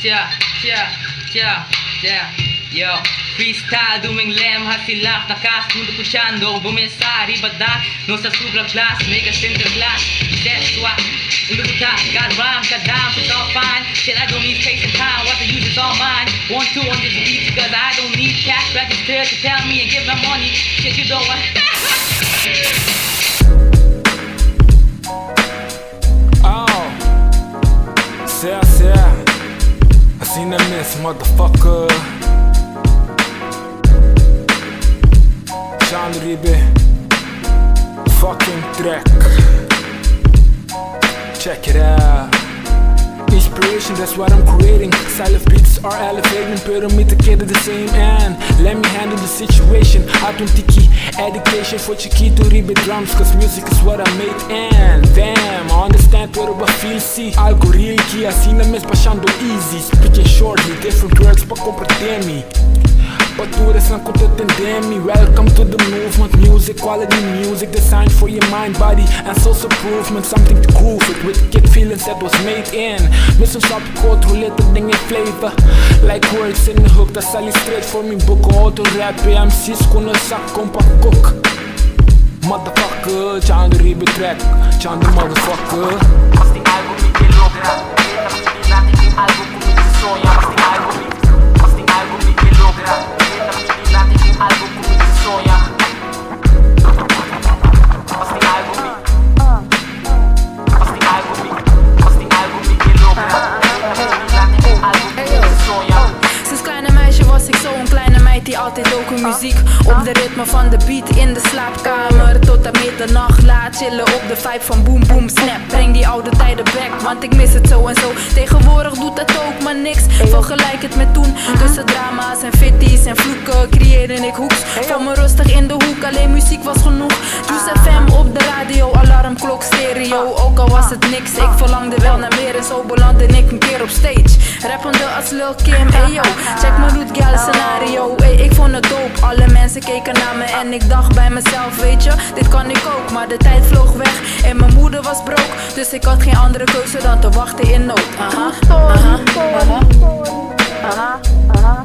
Yo, freestyle doing lamb hasilak nakasunod pusyando bumesa ribada no sa sobrang class mega center class that's why Inubuta, got rhyme, got dime, it's all fine. Shit, I don't need space and time, what the use is all mine. 1-2 on this beat, because I don't need cash register to tell me and give my money. Shit, you don't want. Oh, yeah. I seen that miss, motherfucker. Sean Ribe, fucking track. Check it out. Inspiration, that's what I'm creating. Silent beats are elevating, pyramid together the same end. Let me handle the situation. Authentic education for Chiquito Ribe drums, cause music is what I made. And damn, I understand what I feel, see. Algo real que assim mesmo passando easy. Speaking shortly, different words pra compreender me. Paturas não compreender me. Welcome to the movement. Music, quality music designed for your mind, body and social improvement. Something to groove it with kid feelings that was made in. Mission stop controlate ding in flavor. Like words in the hook, that's all straight for me. Book auto rap, MC's kuna sak kompa cook. Motherfucker, Sean Ribe track, Sean the motherfucker. Mas tem algo me que logra, tenta me mirar, tem algo comigo que sonha. Mas tem algo me que logra. Algo comigo que sonha. Mas tem algo me. Mas tem algo me. Mas tem algo me que logra. Algo comigo que sonha. Sinds kleine meisje was ik zo'n kleine meid die altijd ook een muziek op de ritme van de beat in de slaapkamer tot en middernacht laat chillen op de vibe van boom boom snap. Breng die oude tijden back, want ik mis het zo en zo. Tegenwoordig doet dat ook maar niks. Vergelijk het met toen. Tussen drama's en fitties en vloeken creëerde ik hoeks. Voor me rustig in de hoek, alleen muziek was genoeg. Juice FM op de radio, alarmklok stereo. Ook al was het niks, ik verlangde wel naar meer. En zo belandde ik een keer op stage. Rappende als Lil Kim, hey yo. Check mijn root gal scenario. Hey, ik vond het dope, alle mensen keken naar me. En ik dacht bij mezelf, weet je, dit kan ik ook. Maar de tijd vloog weg en mijn moeder was broke. Dus ik had geen andere keuze dan te wachten in nood. Aha, aha, aha, aha, aha.